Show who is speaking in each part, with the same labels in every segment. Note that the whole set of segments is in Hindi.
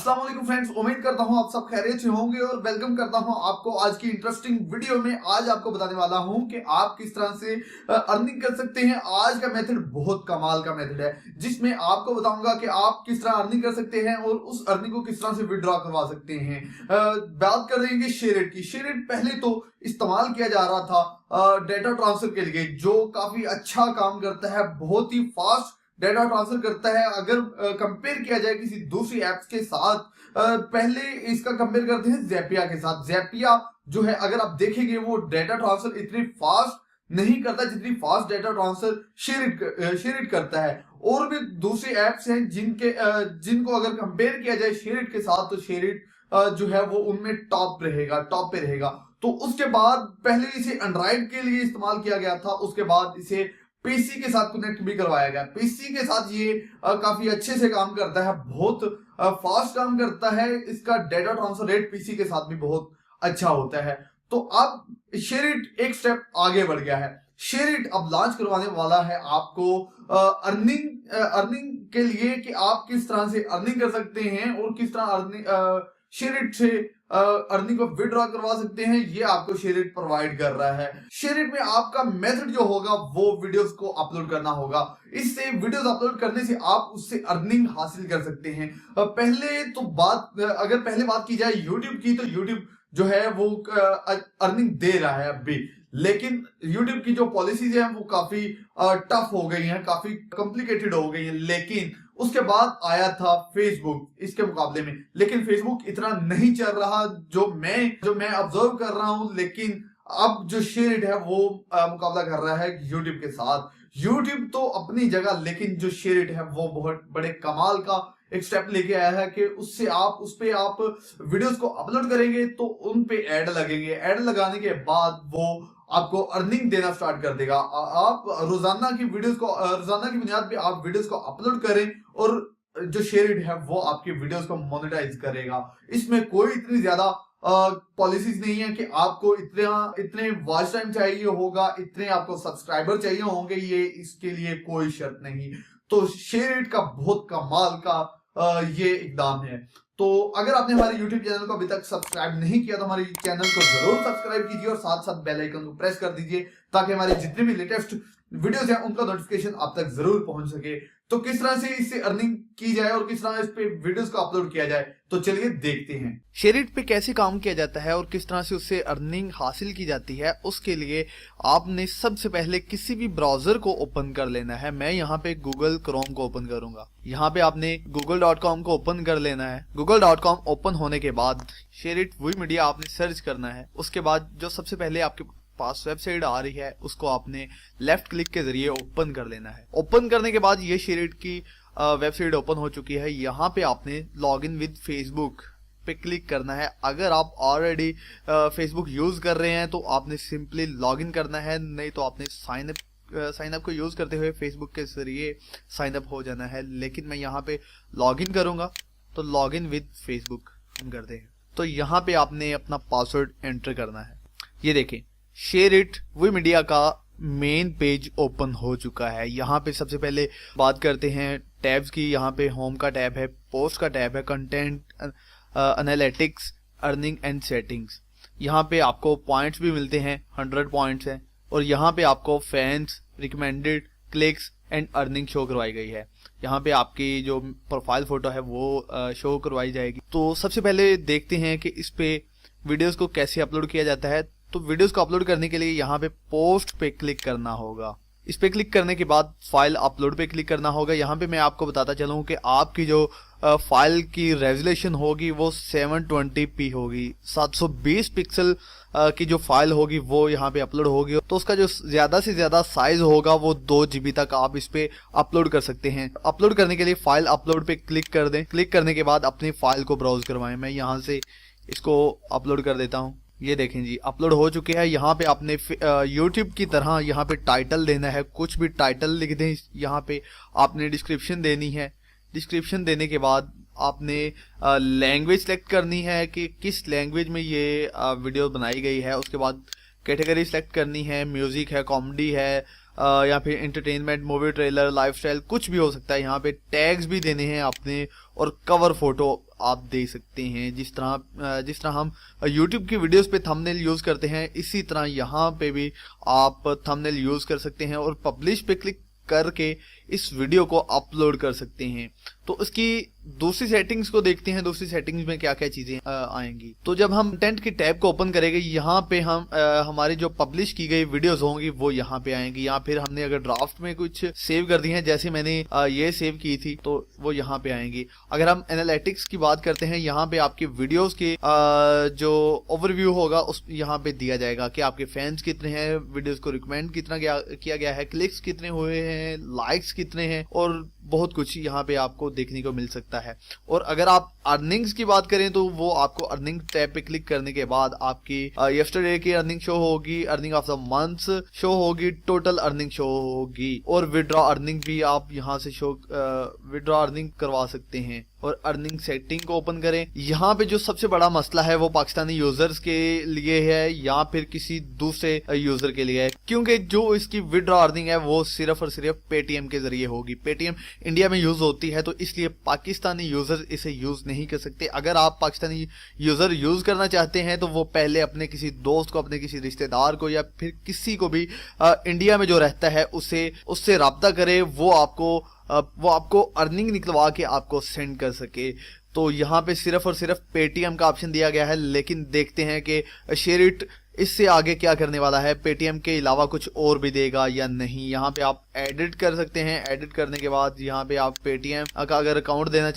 Speaker 1: अस्सलाम वालेकुम फ्रेंड्स, उम्मीद करता हूं आप सब खैरियत से होंगे और वेलकम करता हूं आपको आज की इंटरेस्टिंग वीडियो में। आज आपको बताने वाला हूं कि आप किस तरह से अर्निंग कर सकते हैं। आज का मेथड बहुत कमाल का मेथड है जिसमें आपको बताऊंगा कि आप किस तरह अर्निंग कर सकते हैं और उस अर्निंग को किस तरह से विड्रॉ करवा सकते हैं। बात कर देंगे शेयरेट की। शेयरेट पहले तो इस्तेमाल किया जा रहा था डेटा ट्रांसफर के लिए, जो काफी अच्छा काम करता है, बहुत ही फास्ट डेटा ट्रांसफर करता है। अगर कंपेयर किया जाए किसी दूसरी एप्स के साथ, पहले इसका कंपेयर करते हैं ज़ैपिया के साथ। ज़ैपिया जो है, अगर आप देखेंगे, वो डेटा ट्रांसफर इतनी फास्ट नहीं करता जितनी फास्ट डेटा ट्रांसफर शेयरेट करता है। और भी दूसरी एप्स हैं जिनको अगर कंपेयर किया जाए शेयरेट के साथ, तो शेयरेट जो है वो उनमें टॉप पे रहेगा। तो उसके बाद पहले इसे एंड्रॉइड के लिए इस्तेमाल किया गया था, उसके बाद इसे पीसी के साथ कनेक्ट भी करवाया गया। पीसी के साथ ये काफी अच्छे से काम करता है, बहुत फास्ट काम करता है। इसका डेटा ट्रांसफर रेट पीसी के साथ भी बहुत अच्छा होता है। तो अब शेयरेट एक स्टेप आगे बढ़ गया है। शेयरेट अब लॉन्च करवाने वाला है आपको अर्निंग के लिए, कि आप किस तरह से अर्निंग कर सकते हैं और किस तरह शेयरेट से अर्निंग को विड्रॉ करवा सकते हैं। ये आपको शेयरेट प्रोवाइड कर रहा है। शेयरेट में आपका मेथड जो होगा वो वीडियोस को अपलोड करना होगा। इससे वीडियोस अपलोड करने से आप उससे अर्निंग हासिल कर सकते हैं। अगर पहले बात की जाए यूट्यूब की, तो यूट्यूब जो है वो अर्निंग दे रहा है अभी, लेकिन YouTube की जो पॉलिसीज हैं वो काफी टफ हो गई हैं, काफी कॉम्प्लिकेटेड हो गई हैं। लेकिन उसके बाद आया था फेसबुक इसके मुकाबले में, लेकिन फेसबुक इतना नहीं चल रहा जो मैं ऑब्जर्व कर रहा हूं। लेकिन अब जो शेयरेट है वो मुकाबला कर रहा है YouTube के साथ। YouTube तो अपनी जगह, लेकिन जो शेयरेट है वो बहुत बड़े कमाल का एक स्टेप लेके आया है कि उस पे आप वीडियोस को अपलोड करेंगे तो उन पे ऐड लगेंगे। ऐड लगाने के बाद वो आपको अर्निंग देना स्टार्ट कर देगा। आप रोजाना की बुनियाद पे आप वीडियोस को अपलोड करें और जो शेयरेट है वो आपकी वीडियोस को मोनेटाइज करेगा। इसमें कोई इतनी ज्यादा पॉलिसीज नहीं है कि आपको इतने वॉच टाइम चाहिए होगा, इतने आपको सब्सक्राइबर चाहिए होंगे। ये इसके लिए कोई शर्त नहीं। तो शेयरेट का बहुत कमाल का ये इकदाम है। तो अगर आपने हमारे YouTube चैनल को अभी तक सब्सक्राइब नहीं किया तो हमारे चैनल को जरूर सब्सक्राइब कीजिए और साथ साथ बेल आइकन को प्रेस कर दीजिए, ताकि हमारे जितने भी लेटेस्ट वीडियोस हैं उनका नोटिफिकेशन आप तक जरूर पहुंच सके। तो किस तरह से इससे अर्निंग की जाए और किस तरह इस पे वीडियोस को अपलोड किया जाए, तो चलिए देखते हैं
Speaker 2: शेयरेट पे कैसे काम किया जाता है और किस तरह से उससे अर्निंग हासिल की जाती है। उसके लिए आपने सबसे पहले किसी भी ब्राउजर को ओपन कर लेना है। मैं यहाँ पे गूगल क्रोम को ओपन करूंगा। यहाँ पे आपने google.com को ओपन कर लेना है। google.com ओपन होने के बाद शेयरेट वी मीडिया आपने सर्च करना है। उसके बाद जो सबसे पहले आपके पास वेबसाइट आ रही है उसको आपने लेफ्ट क्लिक के जरिए ओपन कर लेना है। ओपन करने के बाद ये शेयरेट की वेबसाइट ओपन हो चुकी है। यहाँ पे आपने लॉग इन विद फेसबुक पे क्लिक करना है। अगर आप ऑलरेडी फेसबुक यूज कर रहे हैं तो आपने सिंपली लॉग इन करना है, नहीं तो आपने साइन अप को यूज करते हुए फेसबुक के जरिए साइन अप हो जाना है। लेकिन मैं यहाँ पे लॉग इन करूंगा, तो लॉग इन विद फेसबुक हम करते हैं। तो यहाँ पे आपने अपना पासवर्ड एंटर करना है। ये देखें, शेयरेट वी मीडिया का मेन पेज ओपन हो चुका है। यहाँ पे सबसे पहले बात करते हैं टैब्स की। यहाँ पे होम का टैब है, पोस्ट का टैब है, content analytics, earning and settings. यहाँ पे आपको पॉइंट्स भी मिलते हैं, 100 पॉइंट्स हैं। और यहाँ पे आपको fans, recommended, clicks and earning show करवाई गई है। यहाँ पे आपकी जो प्रोफाइल फोटो है वो शो करवाई जाएगी। तो सबसे पहले देखते हैं कि इस पे वीडियोस को कैसे अपलोड किया जाता है। तो वीडियोस को अपलोड करने के लिए यहाँ पे पोस्ट पे क्लिक करना होगा। इस पे क्लिक करने के बाद फाइल अपलोड पे क्लिक करना होगा। यहाँ पे मैं आपको बताता चलूँ कि आपकी जो फाइल की रेजोल्यूशन होगी वो 720p होगी। 720 पिक्सल की जो फाइल होगी वो यहाँ पे अपलोड होगी। तो उसका जो ज्यादा से ज्यादा साइज होगा वो 2 GB तक आप इस पे अपलोड कर सकते हैं। अपलोड करने के लिए फाइल अपलोड पे क्लिक कर दें। क्लिक करने के बाद अपनी फाइल को ब्राउज करवाएं। मैं यहाँ से इसको अपलोड कर देता हूँ। ये देखें जी, अपलोड हो चुके हैं। यहाँ पे आपने YouTube की तरह यहाँ पे टाइटल देना है, कुछ भी टाइटल लिख दें। यहाँ पे आपने डिस्क्रिप्शन देनी है। डिस्क्रिप्शन देने के बाद आपने लैंग्वेज सेलेक्ट करनी है कि किस लैंग्वेज में ये वीडियो बनाई गई है। उसके बाद कैटेगरी सेलेक्ट करनी है, म्यूजिक है, कॉमेडी है, या फिर एंटरटेनमेंट, मूवी ट्रेलर, लाइफस्टाइल, कुछ भी हो सकता है। यहाँ पे टैग्स भी देने हैं आपने और कवर फोटो आप दे सकते हैं। जिस तरह हम YouTube की वीडियोस पे थंबनेल यूज करते हैं, इसी तरह यहाँ पे भी आप थंबनेल यूज कर सकते हैं और पब्लिश पे क्लिक करके इस वीडियो को अपलोड कर सकते हैं। तो इसकी दूसरी सेटिंग्स को देखते हैं, दूसरी सेटिंग्स में क्या क्या चीजें आएंगी। तो जब हम कंटेंट की टैब को ओपन करेंगे, यहाँ पे हम हमारी जो पब्लिश की गई वीडियोस होंगी वो यहाँ पे आएंगी। या फिर हमने अगर ड्राफ्ट में कुछ सेव कर दी है, जैसे मैंने ये सेव की थी, तो वो यहाँ पे आएंगी। अगर हम एनालिटिक्स की बात करते हैं, यहाँ पे आपकी वीडियोस के जो ओवरव्यू होगा उस यहाँ पे दिया जाएगा कि आपके फैंस कितने हैं, वीडियोस को रिकमेंड कितना किया गया है, क्लिक्स कितने हुए हैं, लाइक्स कितने हैं, और बहुत कुछ यहाँ पे आपको देखने को मिल सकता है। और अगर आप अर्निंग्स की बात करें तो वो आपको अर्निंग टैब पे क्लिक करने के बाद आपकी यस्टरडे की अर्निंग शो होगी, earning of the month show होगी, टोटल अर्निंग शो होगी, और विड्रॉ अर्निंग भी आप यहाँ से विड्रॉ अर्निंग करवा सकते हैं। और अर्निंग सेटिंग को ओपन करें, यहाँ पे जो सबसे बड़ा मसला है वो पाकिस्तानी यूजर्स के लिए है या फिर किसी दूसरे यूजर के लिए है, क्योंकि जो इसकी विड्रॉ अर्निंग है वो सिर्फ और सिर्फ पेटीएम के जरिए होगी। पेटीएम इंडिया में यूज होती है, तो इसलिए पाकिस्तानी यूजर इसे यूज नहीं कर सकते। अगर आप पाकिस्तानी यूजर यूज करना चाहते हैं तो वो पहले अपने किसी दोस्त को, अपने किसी रिश्तेदार को, या फिर किसी को भी इंडिया में जो रहता है उससे राब्ता करे, वो आपको अर्निंग निकलवा के आपको सेंड कर सके। तो यहाँ पे सिर्फ और सिर्फ पेटीएम का ऑप्शन दिया गया है, लेकिन देखते हैं कि शेयर इट इससे आगे क्या करने वाला है, पेटीएम के अलावा कुछ और भी देगा या नहीं। यहाँ पे आप एडिट कर सकते हैं। एडिट करने के बाद यहाँ पे आप पेटीएम का अगर अकाउंट देना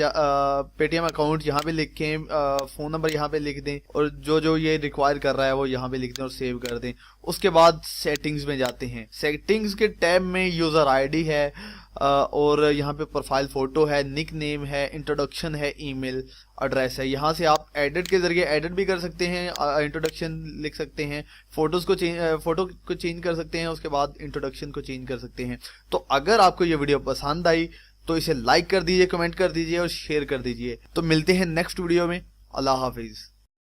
Speaker 2: पेटीएम अकाउंट यहाँ पे लिखें, फोन नंबर यहाँ पे लिख दें, और जो ये रिक्वायर कर रहा है वो यहाँ पे लिख दें और सेव कर दें। उसके बाद सेटिंग्स में जाते हैं। सेटिंग्स के टैब में यूजर आईडी है, और यहाँ पे प्रोफाइल फोटो है, निक नेम है, इंट्रोडक्शन है, ईमेल एड्रेस है। यहाँ से आप एडिट के जरिए एडिट भी कर सकते हैं, इंट्रोडक्शन लिख सकते हैं, फोटो को चेंज कर सकते हैं, उसके बाद इंट्रोडक्शन को चेंज कर सकते हैं। तो अगर आपको ये वीडियो पसंद आई तो इसे लाइक कर दीजिए, कमेंट कर दीजिए और शेयर कर दीजिए। तो मिलते हैं नेक्स्ट वीडियो में। अल्लाह हाफिज।